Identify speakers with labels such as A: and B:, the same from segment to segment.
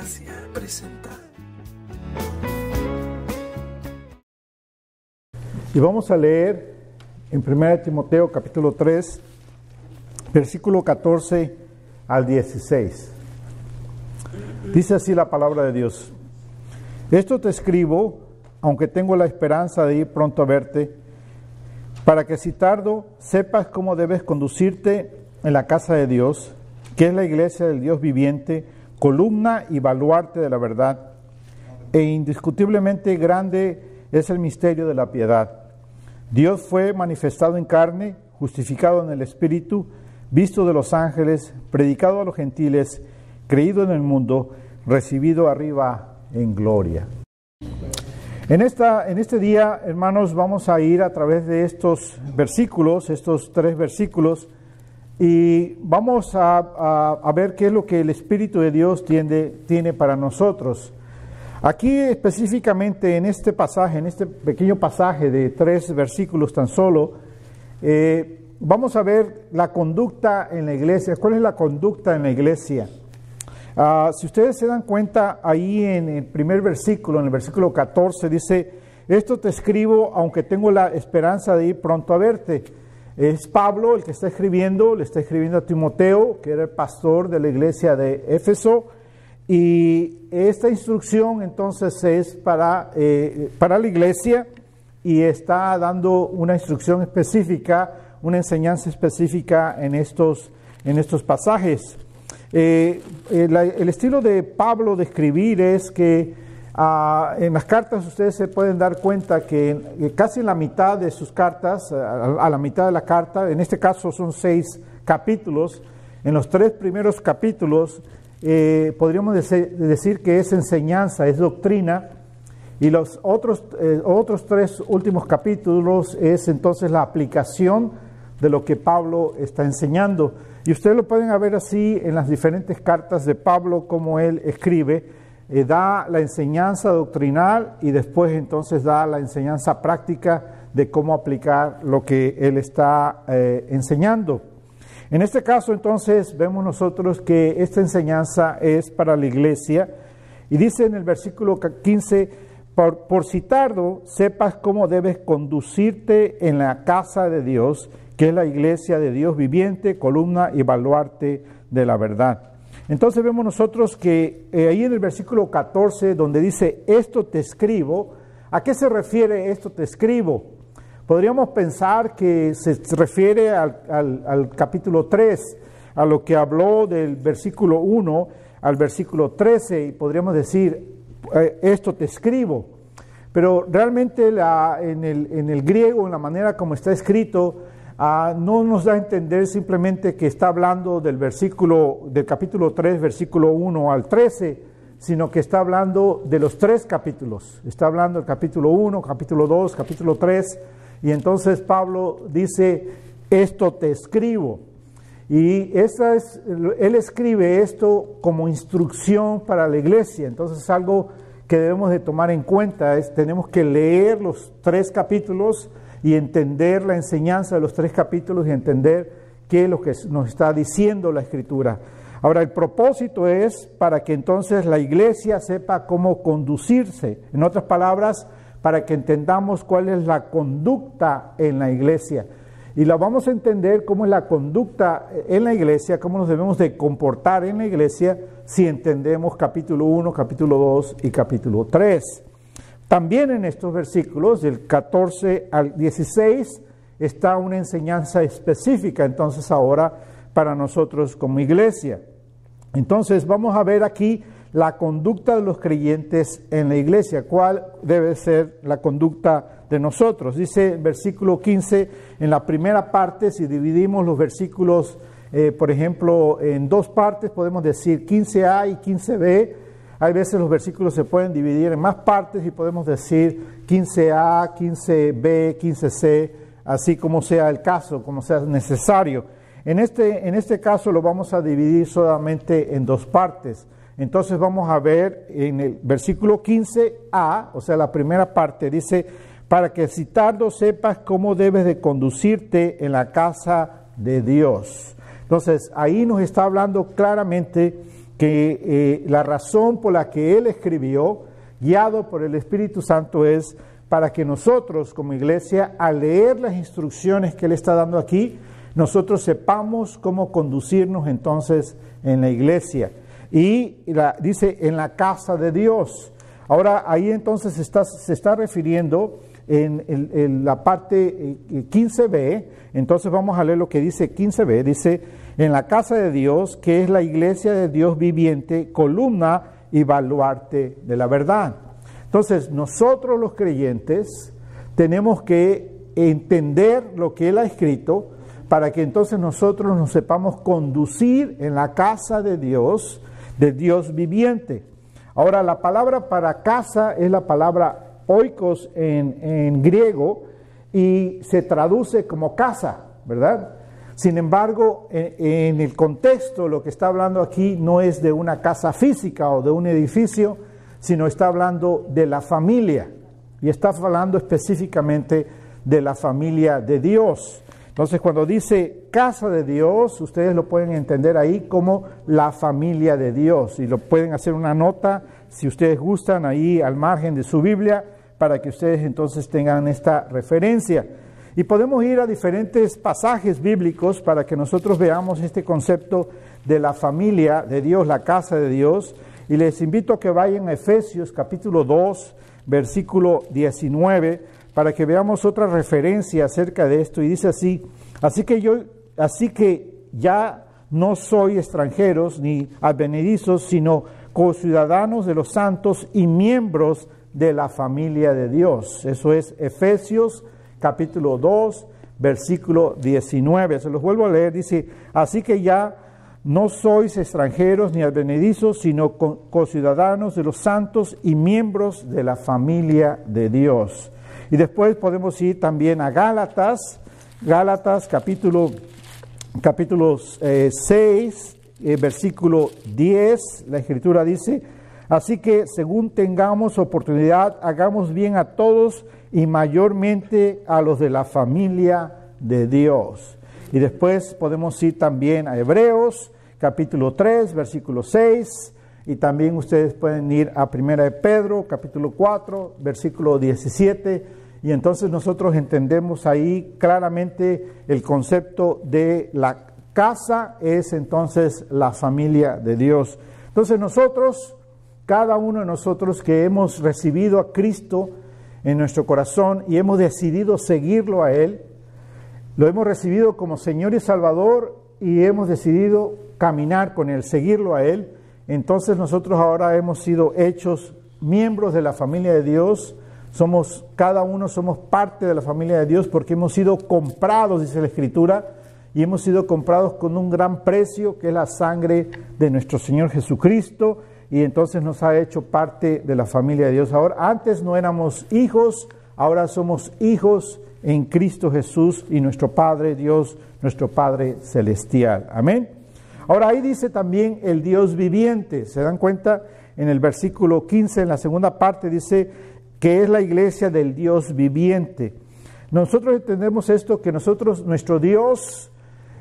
A: Gracia presenta.
B: Y vamos a leer en 1 Timoteo capítulo 3, versículo 14 al 16. Dice así la palabra de Dios: Esto te escribo, aunque tengo la esperanza de ir pronto a verte, para que si tardo sepas cómo debes conducirte en la casa de Dios, que es la iglesia del Dios viviente, columna y baluarte de la verdad, e indiscutiblemente grande es el misterio de la piedad. Dios fue manifestado en carne, justificado en el Espíritu, visto de los ángeles, predicado a los gentiles, creído en el mundo, recibido arriba en gloria. En este día, hermanos, vamos a ir a través de estos versículos, estos 3 versículos, y vamos a ver qué es lo que el Espíritu de Dios tiene para nosotros. Aquí específicamente en este pasaje, en este pequeño pasaje de 3 versículos tan solo, vamos a ver la conducta en la iglesia. ¿Cuál es la conducta en la iglesia? Si ustedes se dan cuenta, ahí en el primer versículo, en el versículo 14, dice: Esto te escribo, aunque tengo la esperanza de ir pronto a verte. Es Pablo el que está escribiendo, le está escribiendo a Timoteo, que era el pastor de la iglesia de Éfeso, y esta instrucción entonces es para la iglesia, y está dando una instrucción específica, una enseñanza específica en estos pasajes. El estilo de Pablo de escribir es que en las cartas ustedes se pueden dar cuenta que casi en la mitad de sus cartas, a la mitad de la carta, en este caso son 6 capítulos, en los 3 primeros capítulos podríamos decir que es enseñanza, es doctrina, y los otros 3 últimos capítulos es entonces la aplicación de lo que Pablo está enseñando. Y ustedes lo pueden ver así en las diferentes cartas de Pablo, como él escribe. Da la enseñanza doctrinal y después entonces da la enseñanza práctica de cómo aplicar lo que él está enseñando. En este caso entonces vemos nosotros que esta enseñanza es para la iglesia, y dice en el versículo 15: por si tardo sepas cómo debes conducirte en la casa de Dios, que es la iglesia de Dios viviente, columna y baluarte de la verdad. Entonces vemos nosotros que ahí en el versículo 14, donde dice: esto te escribo, ¿a qué se refiere esto te escribo? Podríamos pensar que se refiere al capítulo 3, a lo que habló del versículo 1 al versículo 13, y podríamos decir: esto te escribo. Pero realmente en el griego, en la manera como está escrito, no nos da a entender simplemente que está hablando del capítulo 3, versículo 1 al 13, sino que está hablando de los 3 capítulos. Está hablando del capítulo 1, capítulo 2, capítulo 3, y entonces Pablo dice: esto te escribo. Y él escribe esto como instrucción para la iglesia. Entonces es algo que debemos de tomar en cuenta. Tenemos que leer los 3 capítulos y entender la enseñanza de los 3 capítulos y entender qué es lo que nos está diciendo la Escritura. Ahora, el propósito es para que entonces la iglesia sepa cómo conducirse. En otras palabras, para que entendamos cuál es la conducta en la iglesia. Y la vamos a entender cómo es la conducta en la iglesia, cómo nos debemos de comportar en la iglesia, si entendemos capítulo 1, capítulo 2 y capítulo 3. También en estos versículos, del 14 al 16, está una enseñanza específica, entonces ahora para nosotros como iglesia. Entonces vamos a ver aquí la conducta de los creyentes en la iglesia, cuál debe ser la conducta de nosotros. Dice el versículo 15, en la primera parte, si dividimos los versículos, por ejemplo, en 2 partes, podemos decir 15a y 15b. Hay veces los versículos se pueden dividir en más partes y podemos decir 15a, 15b, 15c, así como sea el caso, como sea necesario. En este caso lo vamos a dividir solamente en 2 partes. Entonces vamos a ver en el versículo 15a, o sea, la primera parte, dice: para que si tardo sepas cómo debes de conducirte en la casa de Dios. Entonces ahí nos está hablando claramente que la razón por la que Él escribió, guiado por el Espíritu Santo, es para que nosotros como iglesia, al leer las instrucciones que Él está dando aquí, nosotros sepamos cómo conducirnos entonces en la iglesia. Y dice, en la casa de Dios. Ahora, ahí entonces se está refiriendo en la parte 15b, entonces vamos a leer lo que dice 15b, dice, en la casa de Dios, que es la iglesia de Dios viviente, columna y baluarte de la verdad. Entonces, nosotros los creyentes tenemos que entender lo que Él ha escrito para que entonces nosotros nos sepamos conducir en la casa de Dios viviente. Ahora, la palabra para casa es la palabra oikos en griego y se traduce como casa, ¿verdad? Sin embargo, en el contexto, lo que está hablando aquí no es de una casa física o de un edificio, sino está hablando de la familia, y está hablando específicamente de la familia de Dios. Entonces, cuando dice casa de Dios, ustedes lo pueden entender ahí como la familia de Dios, y lo pueden hacer una nota, si ustedes gustan, ahí al margen de su Biblia, para que ustedes entonces tengan esta referencia. Y podemos ir a diferentes pasajes bíblicos para que nosotros veamos este concepto de la familia de Dios, la casa de Dios. Y les invito a que vayan a Efesios capítulo 2, versículo 19, para que veamos otra referencia acerca de esto. Y dice así, así que ya no soy extranjeros ni advenedizos, sino conciudadanos de los santos y miembros de la familia de Dios. Eso es Efesios capítulo 2, versículo 19. Se los vuelvo a leer, dice, así que ya no sois extranjeros ni advenedizos, sino conciudadanos de los santos y miembros de la familia de Dios. Y después podemos ir también a Gálatas capítulo 6, versículo 10, la Escritura dice, así que según tengamos oportunidad, hagamos bien a todos y mayormente a los de la familia de Dios. Y después podemos ir también a Hebreos, capítulo 3, versículo 6, y también ustedes pueden ir a 1 de Pedro, capítulo 4, versículo 17, y entonces nosotros entendemos ahí claramente el concepto de la casa es entonces la familia de Dios. Entonces nosotros, cada uno de nosotros que hemos recibido a Cristo en nuestro corazón y hemos decidido seguirlo a Él, lo hemos recibido como Señor y Salvador y hemos decidido caminar con Él, seguirlo a Él, entonces nosotros ahora hemos sido hechos miembros de la familia de Dios, cada uno somos parte de la familia de Dios porque hemos sido comprados, dice la Escritura, y hemos sido comprados con un gran precio que es la sangre de nuestro Señor Jesucristo, y entonces nos ha hecho parte de la familia de Dios. Ahora, antes no éramos hijos, ahora somos hijos en Cristo Jesús y nuestro Padre Dios, nuestro Padre Celestial. Amén. Ahora ahí dice también el Dios viviente. ¿Se dan cuenta? En el versículo 15, en la segunda parte, dice que es la iglesia del Dios viviente. Nosotros entendemos esto, que nuestro Dios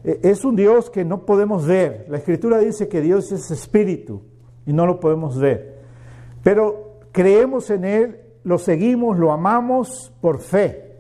B: es un Dios que no podemos ver. La Escritura dice que Dios es espíritu y no lo podemos ver. Pero creemos en Él, lo seguimos, lo amamos por fe,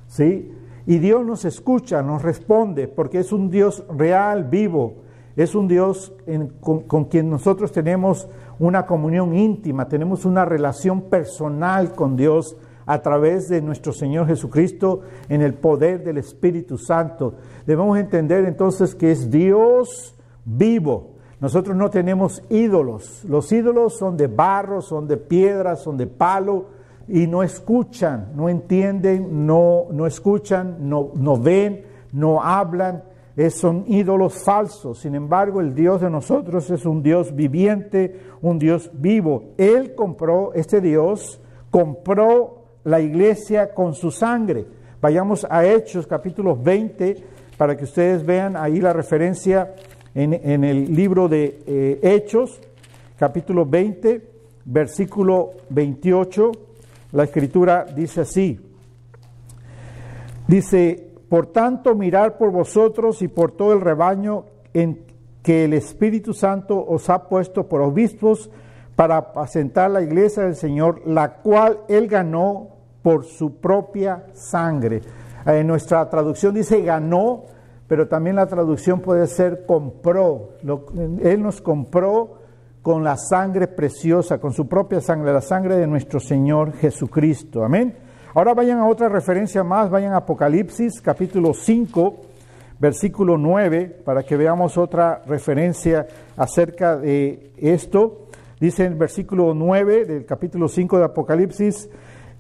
B: ¿sí? Y Dios nos escucha, nos responde, porque es un Dios real, vivo. Es un Dios con quien nosotros tenemos una comunión íntima, tenemos una relación personal con Dios a través de nuestro Señor Jesucristo en el poder del Espíritu Santo. Debemos entender entonces que es Dios vivo. Nosotros no tenemos ídolos. Los ídolos son de barro, son de piedra, son de palo y no escuchan, no entienden, no escuchan, no ven, no hablan. Son ídolos falsos. Sin embargo, el Dios de nosotros es un Dios viviente, un Dios vivo. Este Dios compró la iglesia con su sangre. Vayamos a Hechos capítulo 20 para que ustedes vean ahí la referencia en el libro de Hechos, capítulo 20, versículo 28. La Escritura dice así. Dice: por tanto, mirad por vosotros y por todo el rebaño en que el Espíritu Santo os ha puesto por obispos para apacentar la iglesia del Señor, la cual Él ganó por su propia sangre. En nuestra traducción dice ganó, pero también la traducción puede ser compró. Él nos compró con la sangre preciosa, con su propia sangre, la sangre de nuestro Señor Jesucristo. Amén. Ahora vayan a otra referencia más, vayan a Apocalipsis capítulo 5, versículo 9, para que veamos otra referencia acerca de esto. Dice en el versículo 9 del capítulo 5 de Apocalipsis: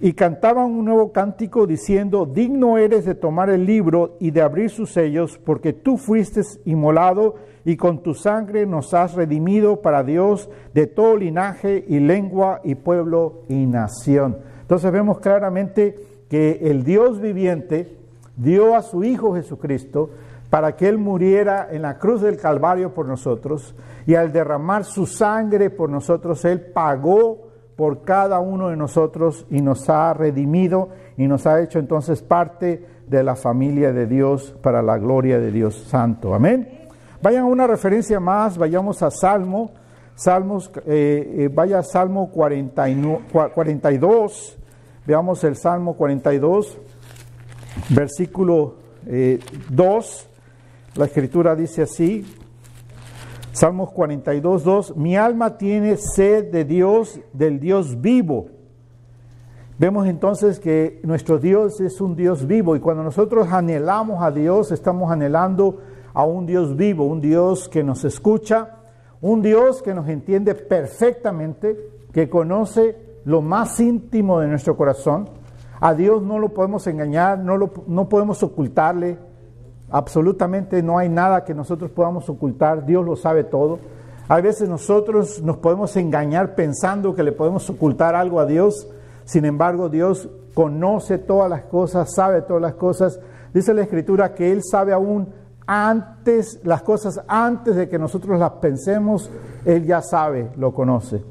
B: y cantaban un nuevo cántico diciendo: digno eres de tomar el libro y de abrir sus sellos, porque tú fuiste inmolado y con tu sangre nos has redimido para Dios de todo linaje y lengua y pueblo y nación. Entonces vemos claramente que el Dios viviente dio a su Hijo Jesucristo para que Él muriera en la cruz del Calvario por nosotros, y al derramar su sangre por nosotros, Él pagó por cada uno de nosotros y nos ha redimido y nos ha hecho entonces parte de la familia de Dios para la gloria de Dios Santo. Amén. Vayan a una referencia más, vayamos a vaya a Salmo 42, veamos el Salmo 42, versículo 2, la Escritura dice así, Salmos 42, 2, mi alma tiene sed de Dios, del Dios vivo. Vemos entonces que nuestro Dios es un Dios vivo, y cuando nosotros anhelamos a Dios, estamos anhelando a un Dios vivo, un Dios que nos escucha, un Dios que nos entiende perfectamente, que conoce lo más íntimo de nuestro corazón. A Dios no lo podemos engañar, no podemos ocultarle. Absolutamente no hay nada que nosotros podamos ocultar, Dios lo sabe todo. A veces nosotros nos podemos engañar pensando que le podemos ocultar algo a Dios, sin embargo Dios conoce todas las cosas, sabe todas las cosas. Dice la Escritura que Él sabe aún las cosas antes de que nosotros las pensemos, Él ya sabe, lo conoce.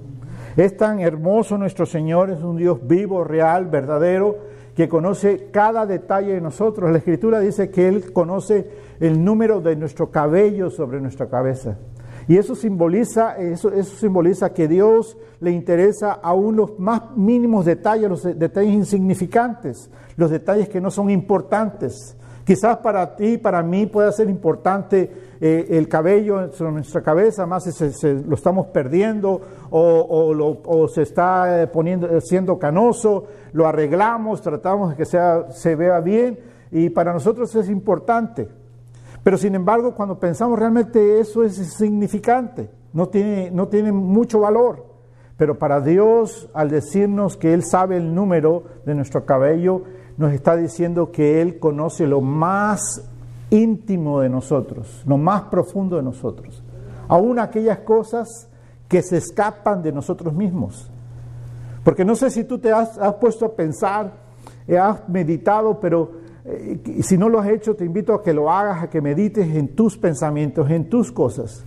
B: Es tan hermoso nuestro Señor, es un Dios vivo, real, verdadero, que conoce cada detalle de nosotros. La Escritura dice que Él conoce el número de nuestro cabello sobre nuestra cabeza. Y eso simboliza que Dios le interesa aún los más mínimos detalles, los detalles insignificantes, los detalles que no son importantes. Quizás para ti, para mí pueda ser importante el cabello sobre nuestra cabeza, más si lo estamos perdiendo o se está siendo canoso, lo arreglamos, tratamos de que se vea bien, y para nosotros es importante. Pero sin embargo, cuando pensamos realmente eso es insignificante, no tiene mucho valor. Pero para Dios, al decirnos que Él sabe el número de nuestro cabello, nos está diciendo que Él conoce lo más íntimo de nosotros, lo más profundo de nosotros, aún aquellas cosas que se escapan de nosotros mismos. Porque no sé si tú te has puesto a pensar, has meditado, pero si no lo has hecho, te invito a que lo hagas, a que medites en tus pensamientos, en tus cosas.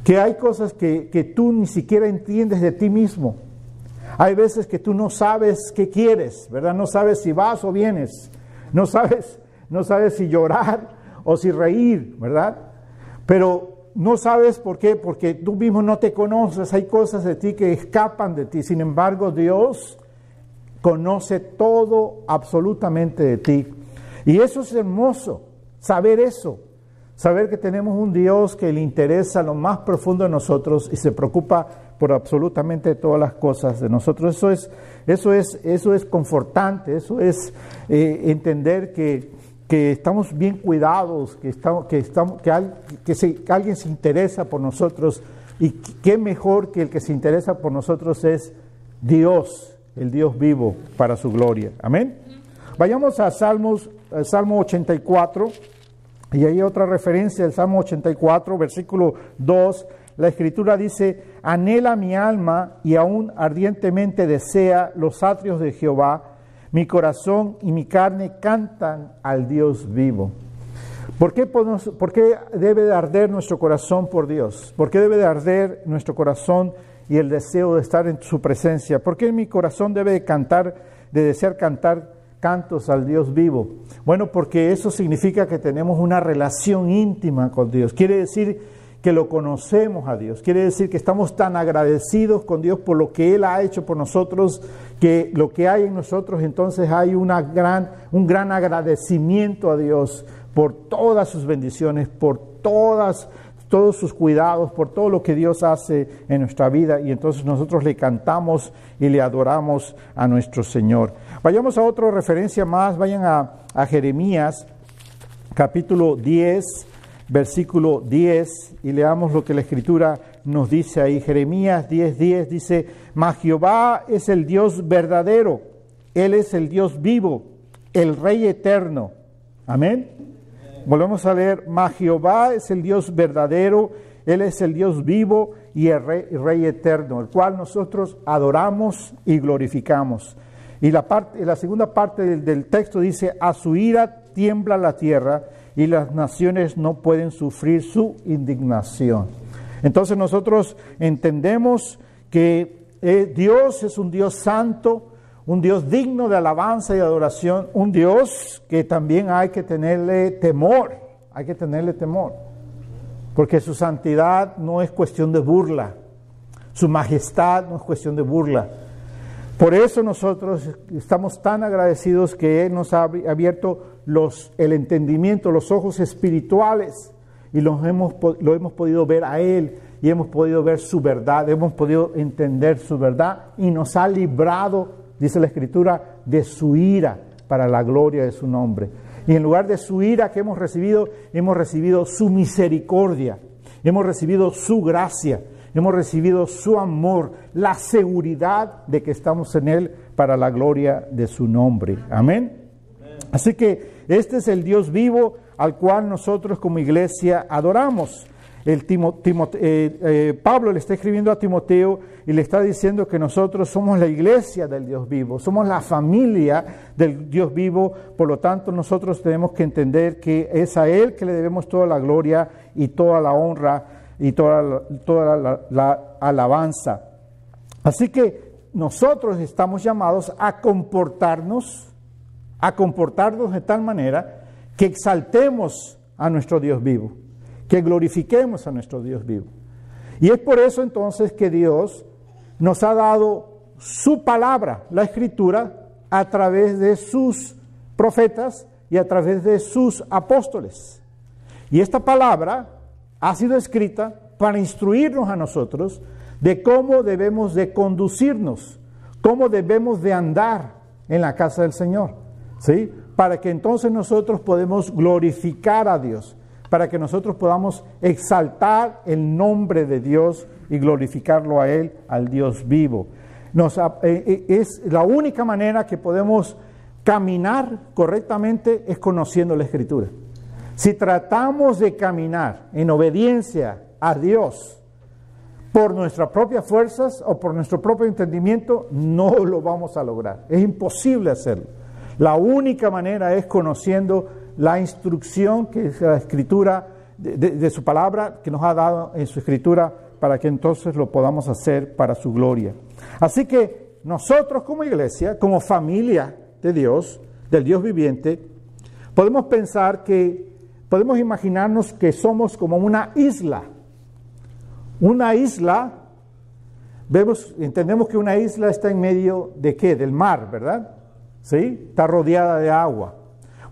B: Que hay cosas que tú ni siquiera entiendes de ti mismo. Hay veces que tú no sabes qué quieres, ¿verdad? No sabes si vas o vienes. No sabes si llorar o si reír, ¿verdad? Pero no sabes por qué, porque tú mismo no te conoces. Hay cosas de ti que escapan de ti. Sin embargo, Dios conoce todo absolutamente de ti. Y eso es hermoso, saber eso. Saber que tenemos un Dios que le interesa lo más profundo de nosotros y se preocupa por absolutamente todas las cosas de nosotros. Eso es confortante, eso es entender que estamos bien cuidados, que alguien se interesa por nosotros, y qué mejor que el que se interesa por nosotros es Dios, el Dios vivo para su gloria. Amén. Vayamos a Salmo 84. Y hay otra referencia, el Salmo 84, versículo 2, la Escritura dice: anhela mi alma y aún ardientemente desea los atrios de Jehová, mi corazón y mi carne cantan al Dios vivo. ¿Por qué debe de arder nuestro corazón por Dios? ¿Por qué debe de arder nuestro corazón y el deseo de estar en su presencia? ¿Por qué mi corazón debe de desear cantar cantos al Dios vivo? Bueno, porque eso significa que tenemos una relación íntima con Dios. Quiere decir que lo conocemos a Dios. Quiere decir que estamos tan agradecidos con Dios por lo que Él ha hecho por nosotros, que lo que hay en nosotros, entonces hay un gran agradecimiento a Dios por todas sus bendiciones, por todos sus cuidados, por todo lo que Dios hace en nuestra vida, y entonces nosotros le cantamos y le adoramos a nuestro Señor. Vayamos a otra referencia más, vayan a Jeremías, capítulo 10, versículo 10, y leamos lo que la Escritura nos dice ahí. Jeremías 10:10 dice: Mas Jehová es el Dios verdadero, Él es el Dios vivo, el Rey eterno. Amén. Volvemos a leer: Mas Jehová es el Dios verdadero, Él es el Dios vivo y el Rey eterno, el cual nosotros adoramos y glorificamos. Y la segunda parte del texto dice: A su ira tiembla la tierra y las naciones no pueden sufrir su indignación. Entonces nosotros entendemos que Dios es un Dios santo, un Dios digno de alabanza y adoración, un Dios que también hay que tenerle temor, porque su santidad no es cuestión de burla, su majestad no es cuestión de burla. Por eso nosotros estamos tan agradecidos que Él nos ha abierto el entendimiento, los ojos espirituales, y lo hemos podido ver a Él, y hemos podido ver su verdad, hemos podido entender su verdad, y nos ha librado, dice la Escritura, de su ira para la gloria de su nombre. Y en lugar de su ira que hemos recibido su misericordia, hemos recibido su gracia, hemos recibido su amor, la seguridad de que estamos en Él para la gloria de su nombre. Amén. Así que este es el Dios vivo al cual nosotros como iglesia adoramos. Pablo le está escribiendo a Timoteo y le está diciendo que nosotros somos la iglesia del Dios vivo, somos la familia del Dios vivo. Por lo tanto, nosotros tenemos que entender que es a Él que le debemos toda la gloria y toda la honra y toda la alabanza. Así que nosotros estamos llamados a comportarnos de tal manera que exaltemos a nuestro Dios vivo, que glorifiquemos a nuestro Dios vivo. Y es por eso entonces que Dios nos ha dado su palabra, la Escritura, a través de sus profetas y a través de sus apóstoles. Y esta palabra ha sido escrita para instruirnos a nosotros de cómo debemos de conducirnos, cómo debemos de andar en la casa del Señor, ¿sí? Para que entonces nosotros podamos glorificar a Dios, para que nosotros podamos exaltar el nombre de Dios y glorificarlo a Él, al Dios vivo. Es la única manera que podemos caminar correctamente es conociendo la Escritura. Si tratamos de caminar en obediencia a Dios por nuestras propias fuerzas o por nuestro propio entendimiento, no lo vamos a lograr. Es imposible hacerlo. La única manera es conociendo la instrucción que es la Escritura, de su palabra que nos ha dado en su Escritura, para que entonces lo podamos hacer para su gloria. Así que nosotros como iglesia, como familia de Dios, del Dios viviente, podemos imaginarnos que somos como una isla. Una isla, entendemos que una isla está en medio de ¿qué? Del mar, ¿verdad? ¿Sí? Está rodeada de agua.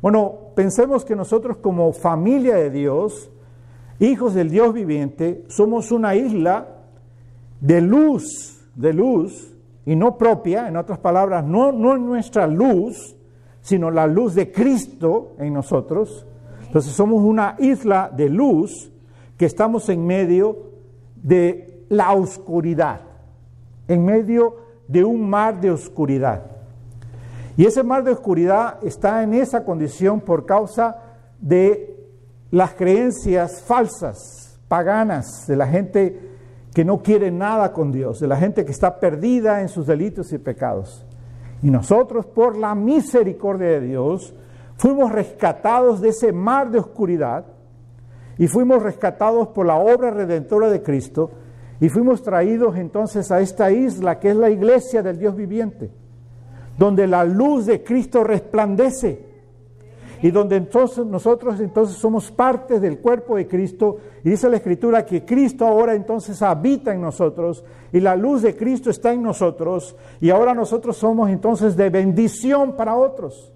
B: Bueno, pensemos que nosotros como familia de Dios, hijos del Dios viviente, somos una isla de luz, y no propia, en otras palabras, no nuestra luz, sino la luz de Cristo en nosotros. Entonces somos una isla de luz que estamos en medio de la oscuridad, en medio de un mar de oscuridad. Y ese mar de oscuridad está en esa condición por causa de las creencias falsas, paganas, de la gente que no quiere nada con Dios, de la gente que está perdida en sus delitos y pecados. Y nosotros, por la misericordia de Dios, fuimos rescatados de ese mar de oscuridad y fuimos rescatados por la obra redentora de Cristo y fuimos traídos entonces a esta isla que es la iglesia del Dios viviente, donde la luz de Cristo resplandece y donde entonces nosotros somos parte del cuerpo de Cristo, y dice la Escritura que Cristo ahora entonces habita en nosotros, y la luz de Cristo está en nosotros, y ahora nosotros somos entonces de bendición para otros.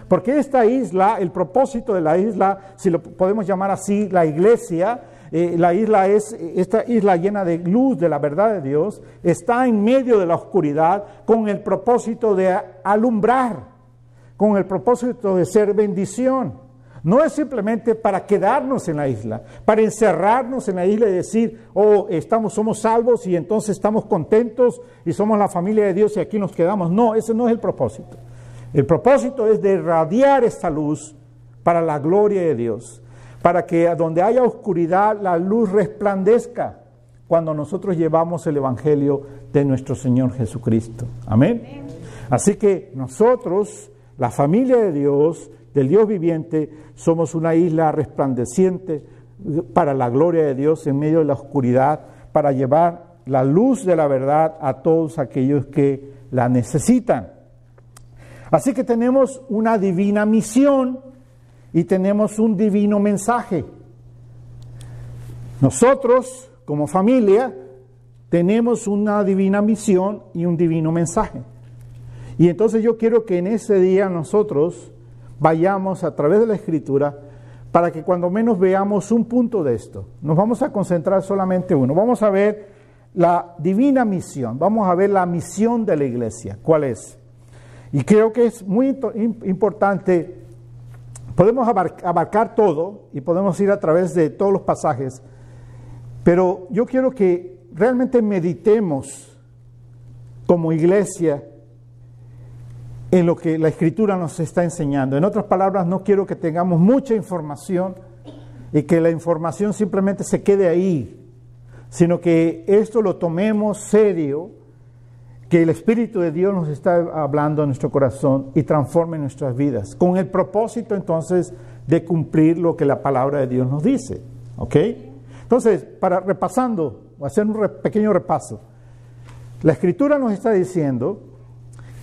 B: Porque esta isla, el propósito de la isla, si lo podemos llamar así, la iglesia, la isla es esta isla llena de luz de la verdad de Dios, está en medio de la oscuridad con el propósito de alumbrar, con el propósito de ser bendición. No es simplemente para quedarnos en la isla, para encerrarnos en la isla y decir, oh, somos salvos y entonces estamos contentos y somos la familia de Dios y aquí nos quedamos. No, ese no es el propósito. El propósito es de irradiar esta luz para la gloria de Dios, para que donde haya oscuridad la luz resplandezca cuando nosotros llevamos el evangelio de nuestro Señor Jesucristo. Amén. Así que nosotros, la familia de Dios, del Dios viviente, somos una isla resplandeciente para la gloria de Dios en medio de la oscuridad, para llevar la luz de la verdad a todos aquellos que la necesitan. Así que tenemos una divina misión y tenemos un divino mensaje. Nosotros, como familia, tenemos una divina misión y un divino mensaje. Y entonces yo quiero que en ese día nosotros vayamos a través de la Escritura para que cuando menos veamos un punto de esto. Nos vamos a concentrar solamente uno. Vamos a ver la divina misión. Vamos a ver la misión de la iglesia. ¿Cuál es? Y creo que es muy importante. Podemos abarcar todo y podemos ir a través de todos los pasajes, pero yo quiero que realmente meditemos como iglesia en lo que la Escritura nos está enseñando. En otras palabras, no quiero que tengamos mucha información y que la información simplemente se quede ahí, sino que esto lo tomemos serio, que el Espíritu de Dios nos está hablando a nuestro corazón y transforme nuestras vidas, con el propósito entonces de cumplir lo que la palabra de Dios nos dice. ¿Ok? Entonces, repasando, voy a hacer un pequeño repaso. La Escritura nos está diciendo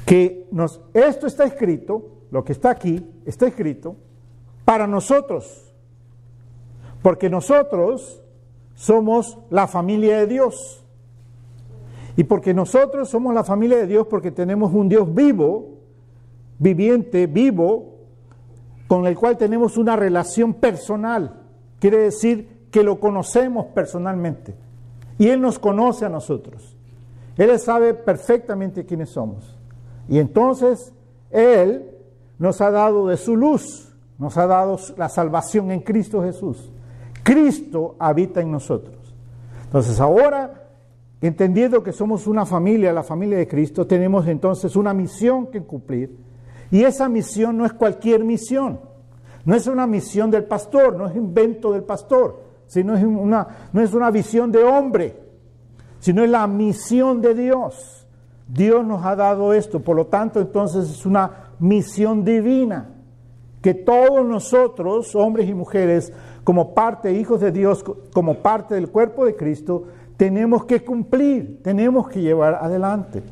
B: que esto está escrito, lo que está aquí, está escrito para nosotros, porque nosotros somos la familia de Dios. Y porque nosotros somos la familia de Dios, porque tenemos un Dios vivo, viviente, vivo, con el cual tenemos una relación personal. Quiere decir que lo conocemos personalmente. Y Él nos conoce a nosotros. Él sabe perfectamente quiénes somos. Y entonces Él nos ha dado de su luz, nos ha dado la salvación en Cristo Jesús. Cristo habita en nosotros. Entonces ahora, entendiendo que somos una familia, la familia de Cristo, tenemos entonces una misión que cumplir. Y esa misión no es cualquier misión. No es una misión del pastor, no es invento del pastor, sino no es una visión de hombre, sino es la misión de Dios. Dios nos ha dado esto, por lo tanto entonces es una misión divina, que todos nosotros, hombres y mujeres, como parte, hijos de Dios, como parte del cuerpo de Cristo, tenemos que cumplir, tenemos que llevar adelante.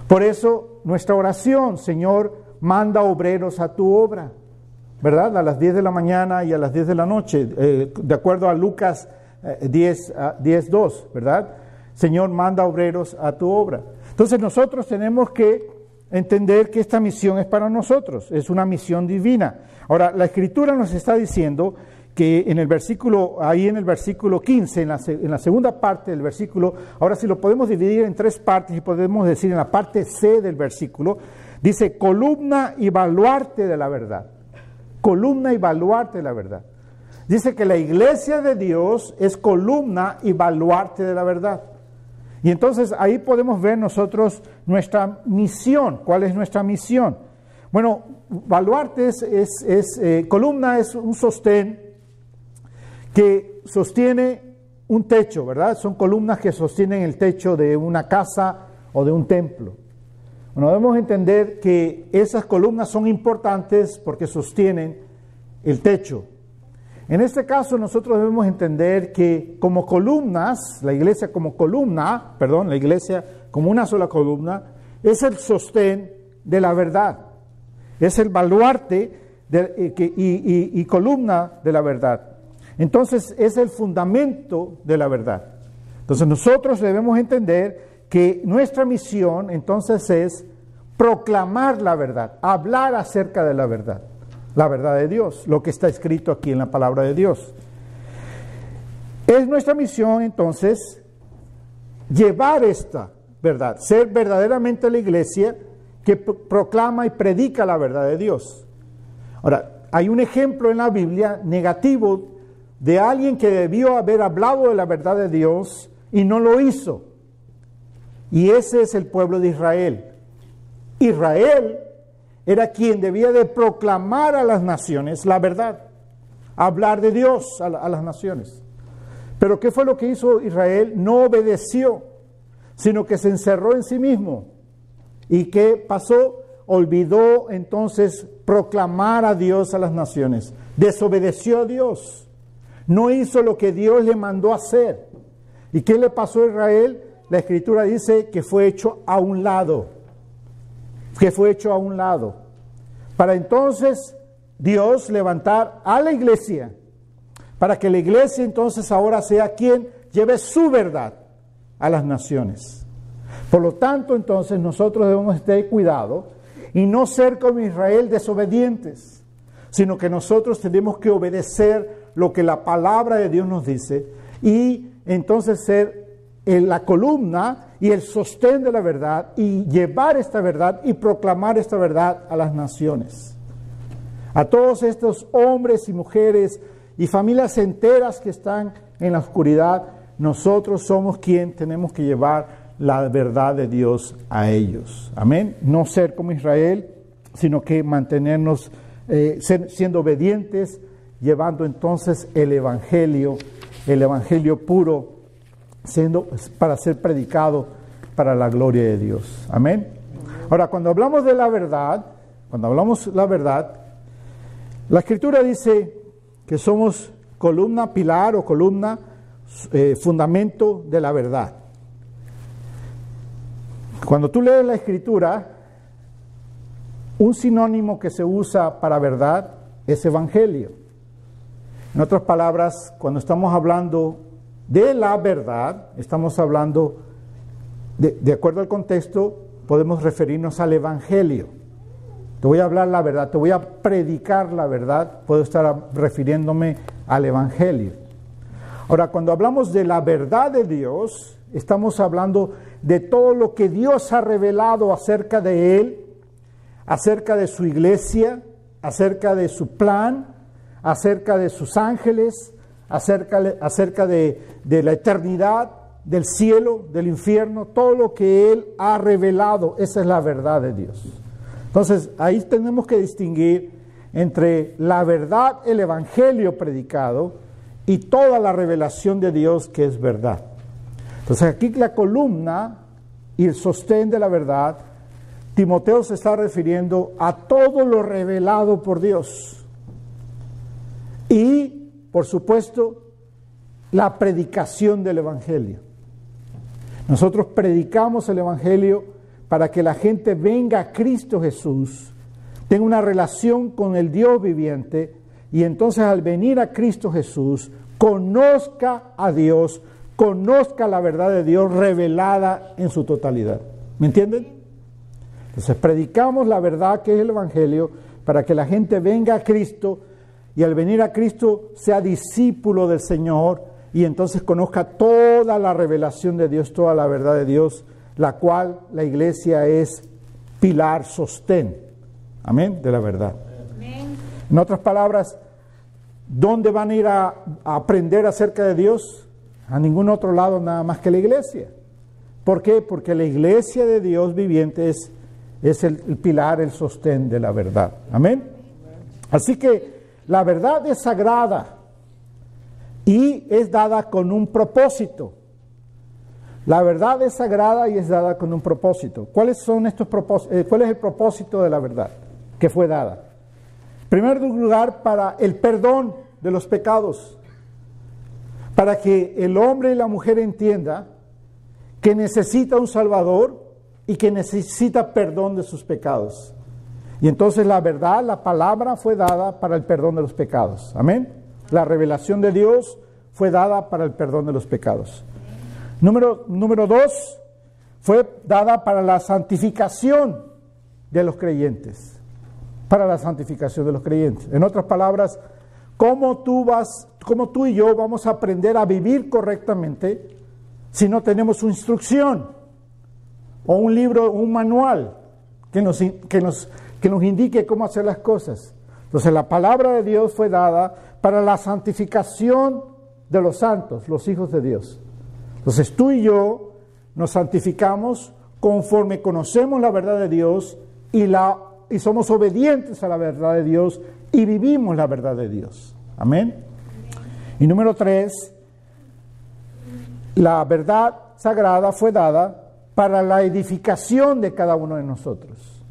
B: Por eso nuestra oración, Señor, manda obreros a tu obra, ¿verdad? A las 10 de la mañana y a las 10 de la noche, de acuerdo a Lucas 10:2, ¿verdad? Señor, manda obreros a tu obra. Entonces nosotros tenemos que entender que esta misión es para nosotros, es una misión divina. Ahora, la Escritura nos está diciendo que en el versículo 15, en la segunda parte del versículo, ahora sí lo podemos dividir en tres partes y podemos decir en la parte C del versículo, dice columna y baluarte de la verdad. Columna y baluarte de la verdad. Dice que la iglesia de Dios es columna y baluarte de la verdad. Y entonces ahí podemos ver nosotros nuestra misión. ¿Cuál es nuestra misión? Bueno, baluarte columna es un sostén que sostiene un techo, ¿verdad? Son columnas que sostienen el techo de una casa o de un templo. Bueno, debemos entender que esas columnas son importantes porque sostienen el techo. En este caso nosotros debemos entender que como columnas, la iglesia como una sola columna, es el sostén de la verdad. Es el baluarte y columna de la verdad. Entonces es el fundamento de la verdad. Entonces nosotros debemos entender que nuestra misión entonces es proclamar la verdad, hablar acerca de la verdad de Dios, lo que está escrito aquí en la palabra de Dios. Es nuestra misión entonces llevar esta verdad, ser verdaderamente la iglesia que proclama y predica la verdad de Dios. Ahora, hay un ejemplo en la Biblia negativo de alguien que debió haber hablado de la verdad de Dios y no lo hizo. Y ese es el pueblo de Israel. Israel era quien debía de proclamar a las naciones la verdad, hablar de Dios a las naciones. Pero ¿qué fue lo que hizo Israel? No obedeció, sino que se encerró en sí mismo. ¿Y qué pasó? Olvidó entonces proclamar a Dios a las naciones. Desobedeció a Dios. No hizo lo que Dios le mandó hacer. ¿Y qué le pasó a Israel? La Escritura dice que fue hecho a un lado. Que fue hecho a un lado. Para entonces Dios levantar a la iglesia. Para que la iglesia entonces ahora sea quien lleve su verdad a las naciones. Por lo tanto, entonces nosotros debemos tener cuidado y no ser como Israel desobedientes, sino que nosotros tenemos que obedecer lo que la palabra de Dios nos dice y entonces ser la columna y el sostén de la verdad y llevar esta verdad y proclamar esta verdad a las naciones. A todos estos hombres y mujeres y familias enteras que están en la oscuridad, nosotros somos quien tenemos que llevar la verdad de Dios a ellos. Amén. No ser como Israel, sino que mantenernos siendo obedientes, llevando entonces el evangelio puro, para ser predicado para la gloria de Dios. Amén. Ahora, cuando hablamos de la verdad, la Escritura dice que somos columna, pilar o columna, fundamento de la verdad. Cuando tú lees la Escritura, un sinónimo que se usa para verdad es evangelio. En otras palabras, cuando estamos hablando de la verdad, estamos hablando, de acuerdo al contexto, podemos referirnos al evangelio. Te voy a hablar la verdad, te voy a predicar la verdad, puedo estar refiriéndome al evangelio. Ahora, cuando hablamos de la verdad de Dios, estamos hablando de todo lo que Dios ha revelado acerca de Él, acerca de su iglesia, acerca de su plan, acerca de sus ángeles, acerca de la eternidad, del cielo, del infierno, todo lo que Él ha revelado, esa es la verdad de Dios. Entonces, ahí tenemos que distinguir entre la verdad, el evangelio predicado, y toda la revelación de Dios que es verdad. Entonces aquí la columna y el sostén de la verdad, Timoteo se está refiriendo a todo lo revelado por Dios. Y, por supuesto, la predicación del evangelio. Nosotros predicamos el evangelio para que la gente venga a Cristo Jesús, tenga una relación con el Dios viviente, y entonces al venir a Cristo Jesús, conozca a Dios, conozca la verdad de Dios revelada en su totalidad. ¿Me entienden? Entonces predicamos la verdad que es el evangelio para que la gente venga a Cristo y al venir a Cristo sea discípulo del Señor y entonces conozca toda la revelación de Dios, toda la verdad de Dios, la cual la iglesia es pilar, sostén. Amén, de la verdad. Amén. En otras palabras, ¿dónde van a ir a aprender acerca de Dios? A ningún otro lado nada más que la iglesia. ¿Por qué? Porque la iglesia de Dios viviente es el pilar, el sostén de la verdad. Amén. Así que la verdad es sagrada y es dada con un propósito. La verdad es sagrada y es dada con un propósito. ¿Cuáles son estos propósitos? ¿Cuál es el propósito de la verdad que fue dada? En primer lugar, para el perdón de los pecados. Para que el hombre y la mujer entienda que necesita un Salvador y que necesita perdón de sus pecados. Y entonces la verdad, la palabra fue dada para el perdón de los pecados. Amén. La revelación de Dios fue dada para el perdón de los pecados. Número 2, fue dada para la santificación de los creyentes. Para la santificación de los creyentes. En otras palabras, ¿cómo tú y yo vamos a aprender a vivir correctamente si no tenemos una instrucción o un libro, un manual que nos indique cómo hacer las cosas? Entonces la palabra de Dios fue dada para la santificación de los santos, los hijos de Dios. Entonces tú y yo nos santificamos conforme conocemos la verdad de Dios y somos obedientes a la verdad de Dios y vivimos la verdad de Dios. Amén. Y número 3, la verdad sagrada fue dada para la edificación de cada uno de nosotros.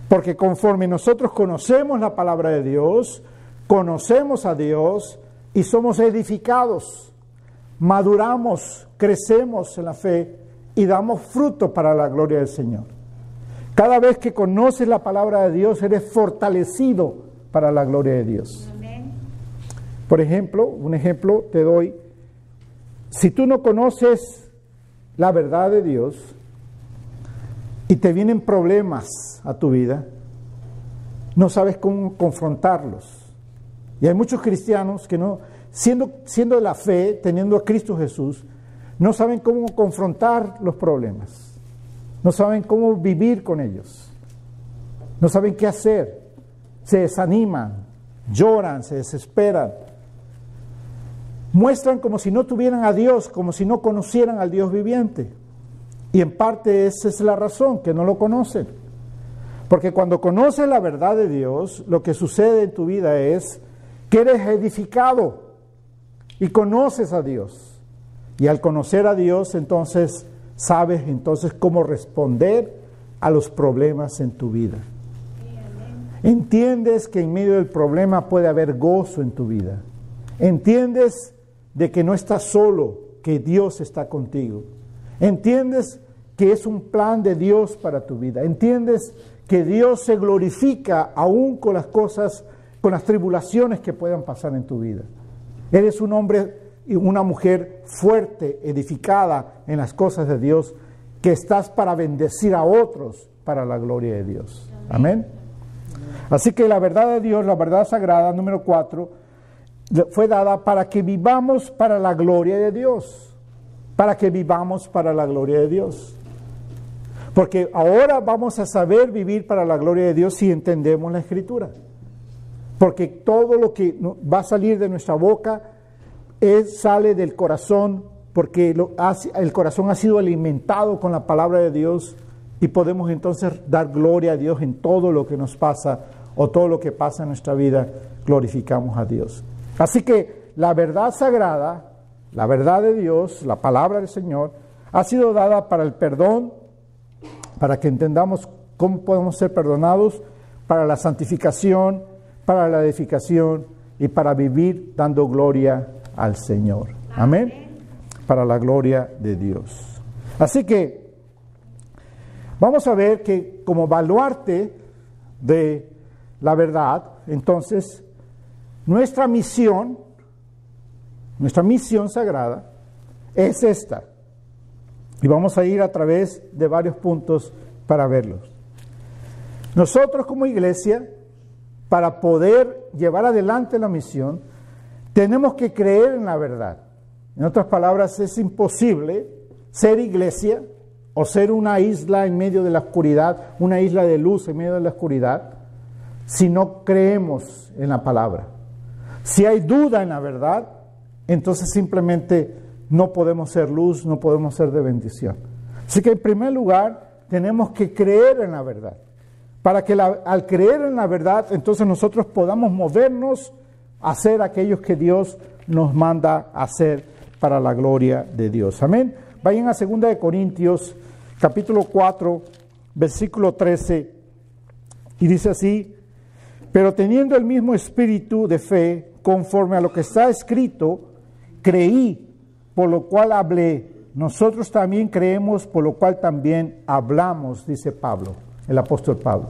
B: Porque conforme nosotros conocemos la palabra de Dios, conocemos a Dios y somos edificados, maduramos, crecemos en la fe y damos fruto para la gloria del Señor. Cada vez que conoces la palabra de Dios, eres fortalecido para la gloria de Dios. Amén. Por ejemplo, un ejemplo te doy. Si tú no conoces la verdad de Dios y te vienen problemas a tu vida, no sabes cómo confrontarlos. Y hay muchos cristianos que no, siendo de la fe, teniendo a Cristo Jesús, no saben cómo confrontar los problemas. No saben cómo vivir con ellos. No saben qué hacer. Se desaniman, lloran, se desesperan. Muestran como si no tuvieran a Dios, como si no conocieran al Dios viviente. Y en parte esa es la razón, que no lo conocen. Porque cuando conoces la verdad de Dios, lo que sucede en tu vida es que eres edificado y conoces a Dios. Y al conocer a Dios, entonces sabes cómo responder a los problemas en tu vida. Entiendes que en medio del problema puede haber gozo en tu vida. Entiendes de que no estás solo, que Dios está contigo. Entiendes que es un plan de Dios para tu vida. Entiendes que Dios se glorifica aún con las cosas, con las tribulaciones que puedan pasar en tu vida. Eres un hombre y una mujer fuerte, edificada en las cosas de Dios, que estás para bendecir a otros para la gloria de Dios. Amén. Así que la verdad de Dios, la verdad sagrada, número 4, fue dada para que vivamos para la gloria de Dios. Para que vivamos para la gloria de Dios. Porque ahora vamos a saber vivir para la gloria de Dios si entendemos la Escritura. Porque todo lo que va a salir de nuestra boca sale del corazón, porque el corazón ha sido alimentado con la palabra de Dios y podemos entonces dar gloria a Dios en todo lo que nos pasa o todo lo que pasa en nuestra vida, glorificamos a Dios. Así que la verdad sagrada, la verdad de Dios, la palabra del Señor, ha sido dada para el perdón, para que entendamos cómo podemos ser perdonados, para la santificación, para la edificación y para vivir dando gloria al Señor. Amén. Para la gloria de Dios. Así que vamos a ver que como baluarte de la verdad, entonces nuestra misión sagrada es esta. Y vamos a ir a través de varios puntos para verlos. Nosotros como iglesia, para poder llevar adelante la misión, tenemos que creer en la verdad. En otras palabras, es imposible ser iglesia o ser una isla en medio de la oscuridad, una isla de luz en medio de la oscuridad, si no creemos en la palabra. Si hay duda en la verdad, entonces simplemente no podemos ser luz, no podemos ser de bendición. Así que en primer lugar, tenemos que creer en la verdad. Para que al creer en la verdad, entonces nosotros podamos movernos a ser aquellos que Dios nos manda a hacer para la gloria de Dios. Amén. Vayan a 2 Corintios, capítulo 4, versículo 13, y dice así: pero teniendo el mismo espíritu de fe, conforme a lo que está escrito, creí, por lo cual hablé. Nosotros también creemos, por lo cual también hablamos, dice Pablo, el apóstol Pablo.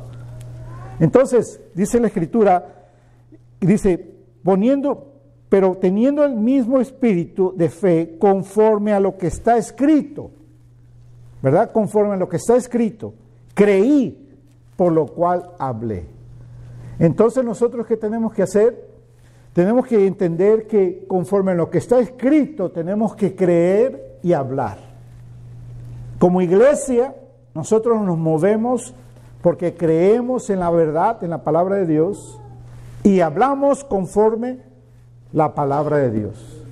B: Entonces, dice la Escritura, dice, pero teniendo el mismo espíritu de fe conforme a lo que está escrito, ¿verdad? Conforme a lo que está escrito, creí, por lo cual hablé. Entonces, nosotros, ¿qué tenemos que hacer? Tenemos que entender que conforme a lo que está escrito, tenemos que creer y hablar. Como iglesia, nosotros nos movemos porque creemos en la verdad, en la palabra de Dios, y hablamos conforme la palabra de Dios.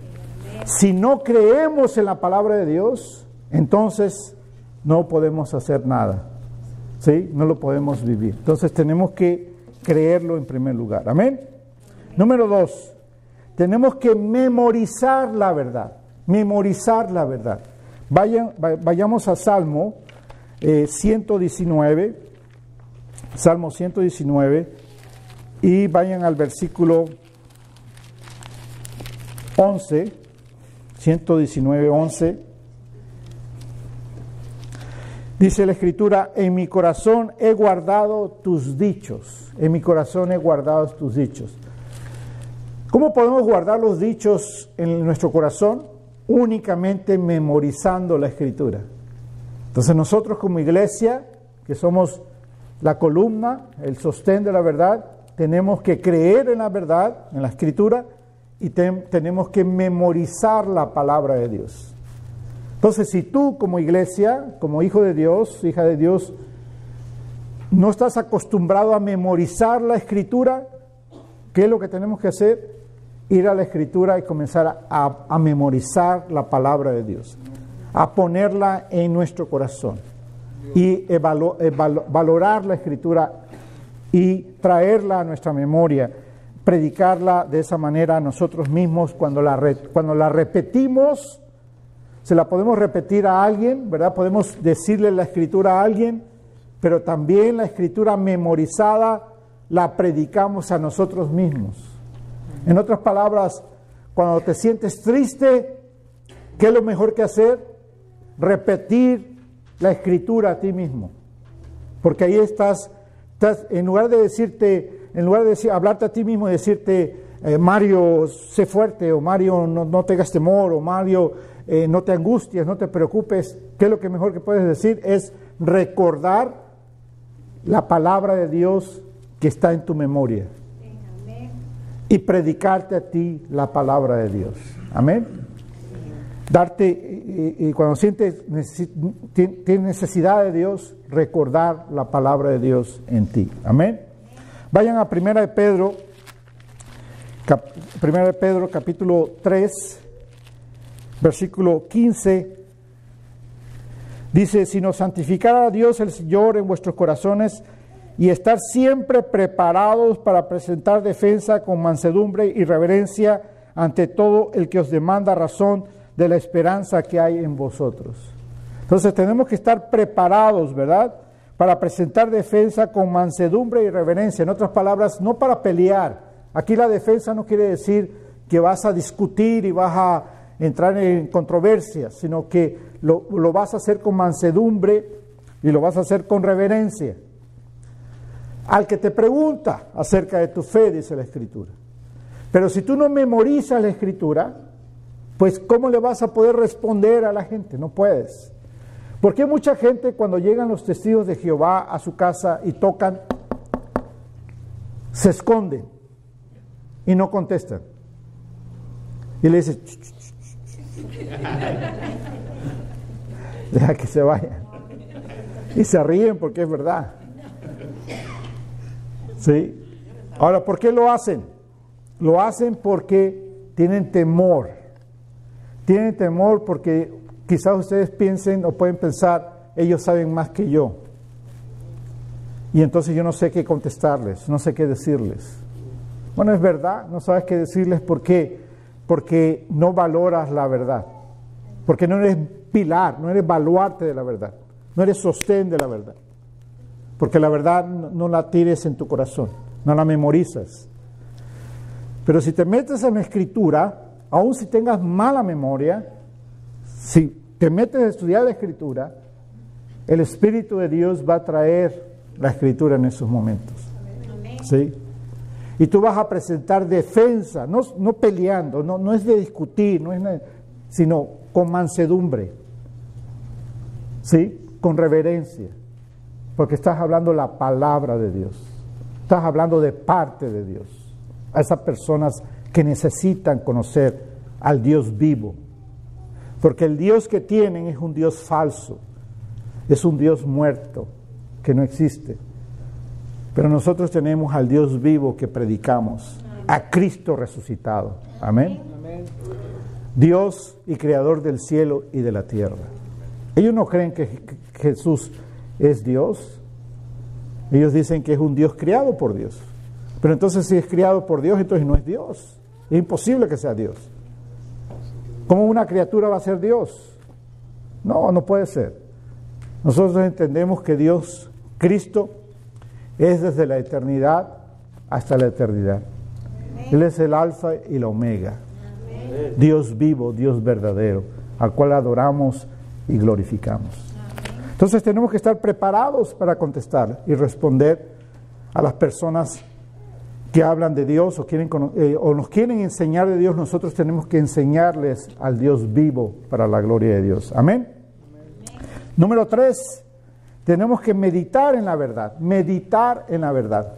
B: Si no creemos en la palabra de Dios, entonces no podemos hacer nada, ¿sí? No lo podemos vivir. Entonces tenemos que creerlo en primer lugar. Amén. Número 2, tenemos que memorizar la verdad. Memorizar la verdad. Vayamos a Salmo 119. Salmo 119. Y vayan al versículo 11. 119, 11. Dice la Escritura, en mi corazón he guardado tus dichos. En mi corazón he guardado tus dichos. ¿Cómo podemos guardar los dichos en nuestro corazón? Únicamente memorizando la Escritura. Entonces nosotros como iglesia, que somos la columna, el sostén de la verdad, tenemos que creer en la verdad, en la Escritura, y tenemos que memorizar la palabra de Dios. Entonces, si tú como iglesia, como hijo de Dios, hija de Dios, no estás acostumbrado a memorizar la Escritura, ¿qué es lo que tenemos que hacer? Ir a la Escritura y comenzar a memorizar la palabra de Dios, a ponerla en nuestro corazón y valorar la Escritura y traerla a nuestra memoria, predicarla de esa manera a nosotros mismos. Cuando la repetimos, se la podemos repetir a alguien, ¿verdad? Podemos decirle la Escritura a alguien, pero también la Escritura memorizada la predicamos a nosotros mismos. En otras palabras, cuando te sientes triste, ¿qué es lo mejor que hacer? Repetir la Escritura a ti mismo. Porque ahí estás en lugar de hablarte a ti mismo y decirte, Mario, sé fuerte, o Mario, no tengas temor, o Mario, no te angusties, no te preocupes, ¿qué es lo que mejor que puedes decir? Es recordar la palabra de Dios que está en tu memoria. Y predicarte a ti la palabra de Dios. Amén. Y cuando tienes necesidad de Dios, recordar la palabra de Dios en ti. Amén. Vayan a 1 de Pedro capítulo 3, versículo 15. Dice, sino santificar a Dios el Señor en vuestros corazones y estar siempre preparados para presentar defensa con mansedumbre y reverencia ante todo el que os demanda razón de la esperanza que hay en vosotros. Entonces tenemos que estar preparados, ¿verdad? Para presentar defensa con mansedumbre y reverencia. En otras palabras, no para pelear. Aquí la defensa no quiere decir que vas a discutir y vas a entrar en controversias, sino que lo vas a hacer con mansedumbre y lo vas a hacer con reverencia. Al que te pregunta acerca de tu fe, dice la Escritura. Pero si tú no memorizas la Escritura, pues ¿cómo le vas a poder responder a la gente? No puedes. Porque mucha gente, cuando llegan los testigos de Jehová a su casa y tocan, se esconden y no contestan. Y le dicen, deja que se vayan. Y se ríen porque es verdad. ¿Sí? Ahora, ¿por qué lo hacen? Lo hacen porque tienen temor. Tienen temor porque quizás ustedes piensen o pueden pensar, ellos saben más que yo. Y entonces yo no sé qué contestarles, no sé qué decirles. Bueno, es verdad, no sabes qué decirles. ¿Por qué? Porque no valoras la verdad. Porque no eres pilar, no eres baluarte de la verdad. No eres sostén de la verdad. Porque la verdad no la tires en tu corazón, no la memorizas. Pero si te metes en la Escritura, aun si tengas mala memoria, si te metes a estudiar la Escritura, el Espíritu de Dios va a traer la Escritura en esos momentos. ¿sí? Y tú vas a presentar defensa, no peleando, no es de discutir, sino con mansedumbre, ¿sí? Con reverencia, porque estás hablando la palabra de Dios, estás hablando de parte de Dios, a esas personas que necesitan conocer al Dios vivo, porque el Dios que tienen es un Dios falso, es un Dios muerto, que no existe. Pero nosotros tenemos al Dios vivo que predicamos, a Cristo resucitado. Amén. Dios y creador del cielo y de la tierra. Ellos no creen que Jesús es Dios. Ellos dicen que es un Dios criado por Dios. Pero entonces si es criado por Dios, entonces no es Dios. Es imposible que sea Dios. ¿Cómo una criatura va a ser Dios? No puede ser. Nosotros entendemos que Dios, Cristo, es desde la eternidad hasta la eternidad. Él es el alfa y la omega. Dios vivo, Dios verdadero, al cual adoramos y glorificamos. Entonces tenemos que estar preparados para contestar y responder a las personas que hablan de Dios o nos quieren enseñar de Dios. Nosotros tenemos que enseñarles al Dios vivo para la gloria de Dios. Amén. Número 3, tenemos que meditar en la verdad, meditar en la verdad.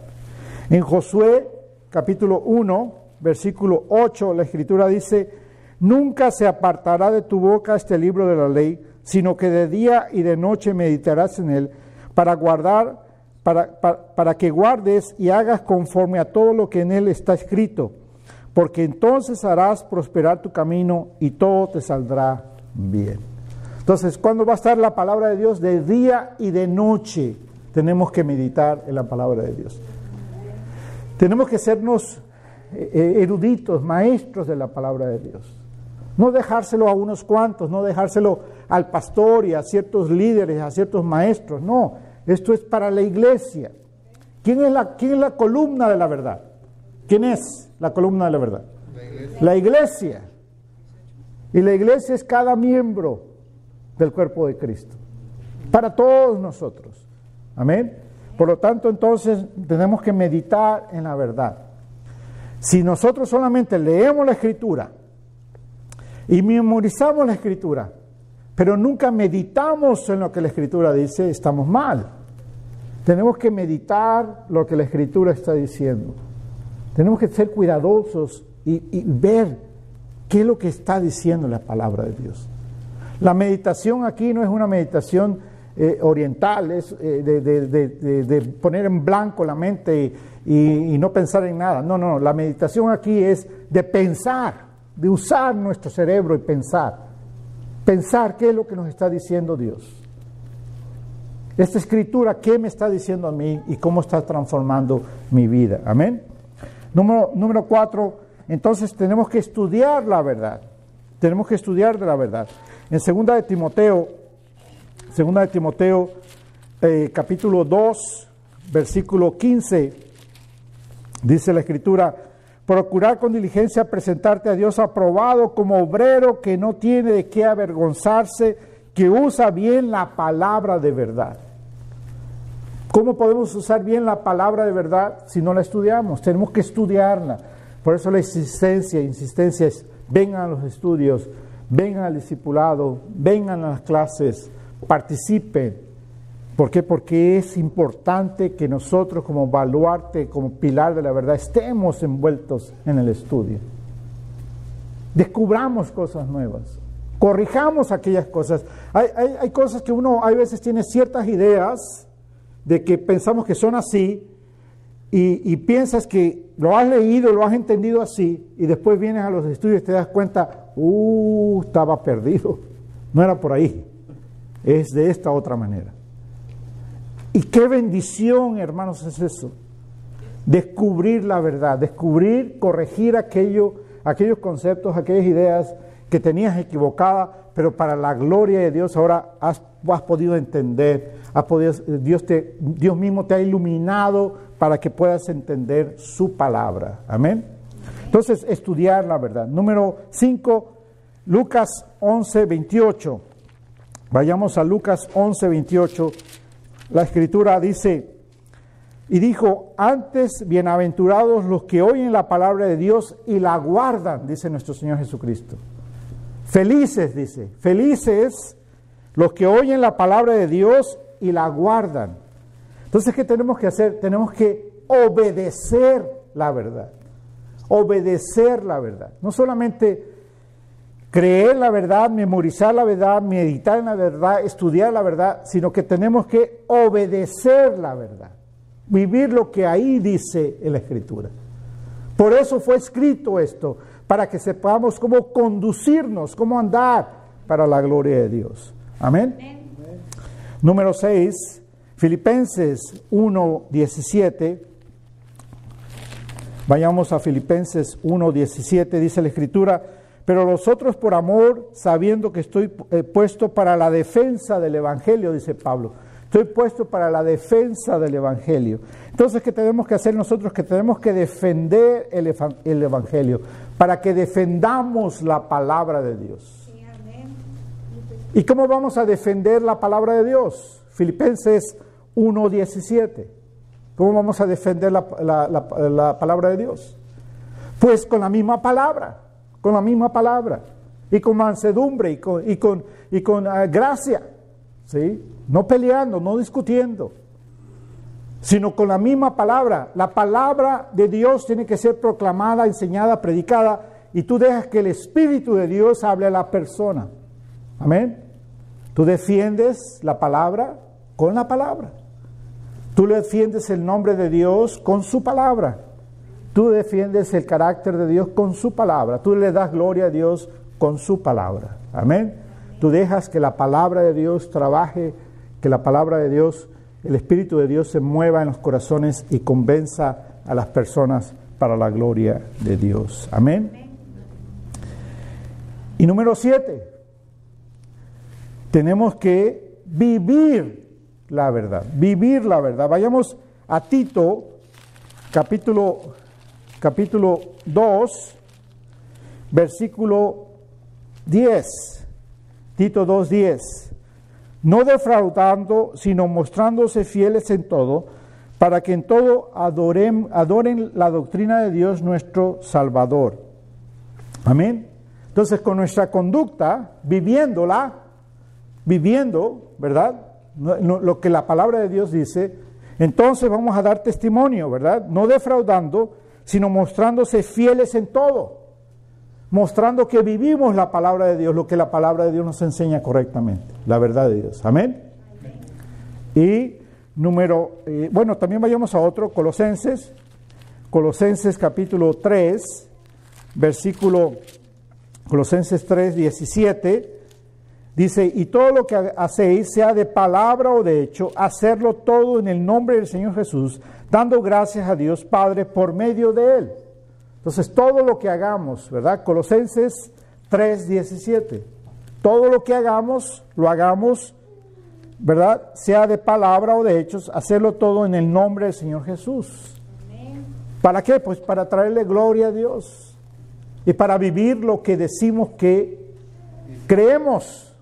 B: En Josué, capítulo 1, versículo 8, la Escritura dice: nunca se apartará de tu boca este libro de la ley, sino que de día y de noche meditarás en él, para que guardes y hagas conforme a todo lo que en él está escrito, porque entonces harás prosperar tu camino y todo te saldrá bien. Entonces, ¿cuándo va a estar la palabra de Dios? De día y de noche tenemos que meditar en la palabra de Dios. Tenemos que sernos eruditos, maestros de la palabra de Dios. No dejárselo a unos cuantos, no dejárselo al pastor y a ciertos líderes, a ciertos maestros. No, esto es para la iglesia. ¿Quién es la columna de la verdad? ¿Quién es la columna de la verdad? La iglesia. Y la iglesia es cada miembro del cuerpo de Cristo, para todos nosotros. Amén. Por lo tanto, entonces, tenemos que meditar en la verdad. Si nosotros solamente leemos la Escritura y memorizamos la Escritura, pero nunca meditamos en lo que la Escritura dice, estamos mal. Tenemos que meditar lo que la Escritura está diciendo. Tenemos que ser cuidadosos y ver qué es lo que está diciendo la palabra de Dios. La meditación aquí no es una meditación oriental, es de poner en blanco la mente y no pensar en nada. No, la meditación aquí es de pensar, de usar nuestro cerebro y pensar. Pensar qué es lo que nos está diciendo Dios. Esta escritura, ¿qué me está diciendo a mí y cómo está transformando mi vida? Amén. Número 4, entonces tenemos que estudiar la verdad. Tenemos que estudiar de la verdad. En 2 de Timoteo, capítulo 2, versículo 15, dice la Escritura: procurar con diligencia presentarte a Dios aprobado como obrero que no tiene de qué avergonzarse, que usa bien la palabra de verdad. ¿Cómo podemos usar bien la palabra de verdad si no la estudiamos? Tenemos que estudiarla. Por eso la insistencia es: vengan a los estudios, vengan al discipulado, vengan a las clases, participen. ¿Por qué? Porque es importante que nosotros como baluarte, como pilar de la verdad, estemos envueltos en el estudio. Descubramos cosas nuevas, corrijamos aquellas cosas. Hay cosas que uno a veces tiene ciertas ideas de que pensamos que son así, y piensas que lo has leído, lo has entendido así, y después vienes a los estudios y te das cuenta, estaba perdido, no era por ahí, es de esta otra manera. Y qué bendición, hermanos, es eso, descubrir la verdad, corregir aquellos conceptos, aquellas ideas que tenías equivocadas, pero para la gloria de Dios ahora has podido entender, Dios mismo te ha iluminado para que puedas entender su palabra. Amén. Entonces, estudiar la verdad. Número 5, Lucas 11:28. Vayamos a Lucas 11:28. La Escritura dice: Y dijo, antes bienaventurados los que oyen la palabra de Dios y la guardan, dice nuestro Señor Jesucristo. Felices, dice, felices los que oyen la palabra de Dios y la guardan. Entonces, ¿qué tenemos que hacer? Tenemos que obedecer la verdad. Obedecer la verdad. No solamente creer la verdad, memorizar la verdad, meditar en la verdad, estudiar la verdad, sino que tenemos que obedecer la verdad. Vivir lo que ahí dice en la Escritura. Por eso fue escrito esto, para que sepamos cómo conducirnos, cómo andar para la gloria de Dios. Amén. Amén. Número 6, Filipenses 1:17. Vayamos a Filipenses 1:17, dice la Escritura, pero los otros por amor, sabiendo que estoy puesto para la defensa del Evangelio, dice Pablo. Estoy puesto para la defensa del Evangelio. Entonces, ¿qué tenemos que hacer nosotros? Que tenemos que defender el Evangelio, para que defendamos la palabra de Dios. Sí, amén. ¿Y cómo vamos a defender la palabra de Dios? Filipenses 1:17. ¿Cómo vamos a defender la palabra de Dios? Pues con la misma palabra, y con mansedumbre, y con gracia, ¿sí? No peleando, no discutiendo, sino con la misma palabra. La palabra de Dios tiene que ser proclamada, enseñada, predicada, y tú dejas que el Espíritu de Dios hable a la persona. Amén. Tú defiendes la palabra con la palabra. Tú defiendes el nombre de Dios con su palabra. Tú defiendes el carácter de Dios con su palabra. Tú le das gloria a Dios con su palabra. Amén. Tú dejas que la palabra de Dios trabaje, que la palabra de Dios, el Espíritu de Dios se mueva en los corazones y convenza a las personas para la gloria de Dios. Amén. Y número 7, tenemos que vivir la verdad, vivir la verdad. Vayamos a Tito, capítulo 2, versículo 10. Tito 2:10. No defraudando, sino mostrándose fieles en todo, para que en todo adoren la doctrina de Dios nuestro Salvador. Amén. Entonces, con nuestra conducta, viviendo, ¿verdad? Lo que la palabra de Dios dice, entonces vamos a dar testimonio, ¿verdad? No defraudando, sino mostrándose fieles en todo. Mostrando que vivimos la palabra de Dios, lo que la palabra de Dios nos enseña correctamente, la verdad de Dios. Amén. Y también vayamos a otro, Colosenses capítulo 3, Colosenses 3:17, dice, y todo lo que hacéis, sea de palabra o de hecho, hacerlo todo en el nombre del Señor Jesús, dando gracias a Dios Padre por medio de Él. Entonces, todo lo que hagamos, ¿verdad? Colosenses 3:17. Todo lo que hagamos, lo hagamos, ¿verdad? Sea de palabra o de hechos, hacerlo todo en el nombre del Señor Jesús. Amén. ¿Para qué? Pues para traerle gloria a Dios y para vivir lo que decimos que creemos.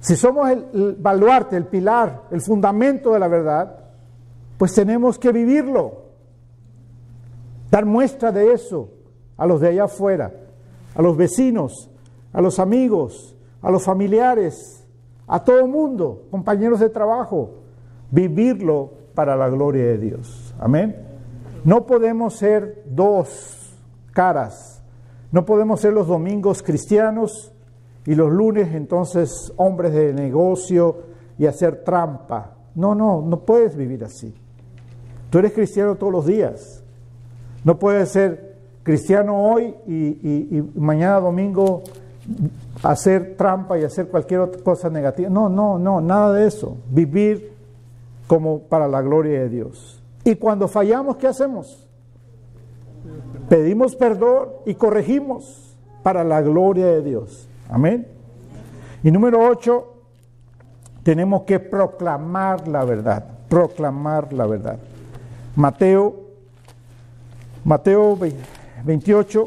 B: Si somos el baluarte, el pilar, el fundamento de la verdad, pues tenemos que vivirlo. Dar muestra de eso a los de allá afuera, a los vecinos, a los amigos, a los familiares, a todo el mundo, compañeros de trabajo. Vivirlo para la gloria de Dios. Amén. No podemos ser dos caras. No podemos ser los domingos cristianos y los lunes entonces hombres de negocio y hacer trampa. No puedes vivir así. Tú eres cristiano todos los días. No puedes ser cristiano hoy y mañana domingo hacer trampa y hacer cualquier otra cosa negativa. No, nada de eso. Vivir como para la gloria de Dios. Y cuando fallamos, ¿qué hacemos? Pedimos perdón y corregimos para la gloria de Dios. Amén. Y número 8, tenemos que proclamar la verdad. Proclamar la verdad. Mateo 28,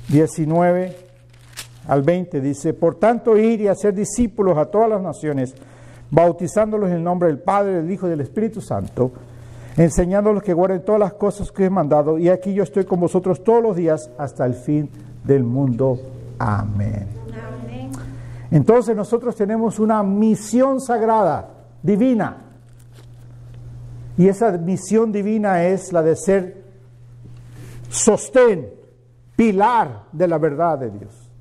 B: 19 al 20 dice, por tanto ir y hacer discípulos a todas las naciones, bautizándolos en el nombre del Padre, del Hijo y del Espíritu Santo, enseñándolos que guarden todas las cosas que he mandado, y aquí yo estoy con vosotros todos los días hasta el fin del mundo. Amén.
A: Amén.
B: Entonces nosotros tenemos una misión sagrada, divina, y esa misión divina es la de ser sostén, pilar de la verdad de Dios.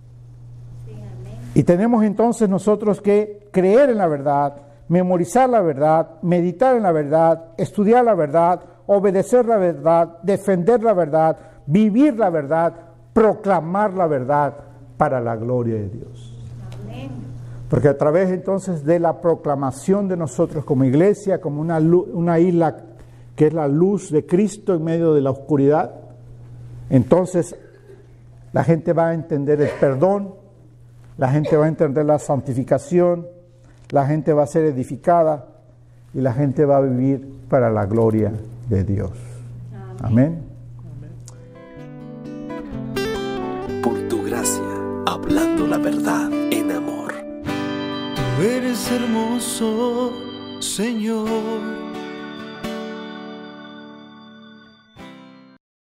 A: Sí, amén.
B: Y tenemos entonces nosotros que creer en la verdad, memorizar la verdad, meditar en la verdad, estudiar la verdad, obedecer la verdad, defender la verdad, vivir la verdad, proclamar la verdad para la gloria de Dios.
A: Amén.
B: Porque a través entonces de la proclamación de nosotros como iglesia, como una isla que es la luz de Cristo en medio de la oscuridad, entonces la gente va a entender el perdón, la gente va a entender la santificación, la gente va a ser edificada y la gente va a vivir para la gloria de Dios. Amén.
C: Por tu gracia, hablando la verdad en amor.
D: Tú eres hermoso, Señor.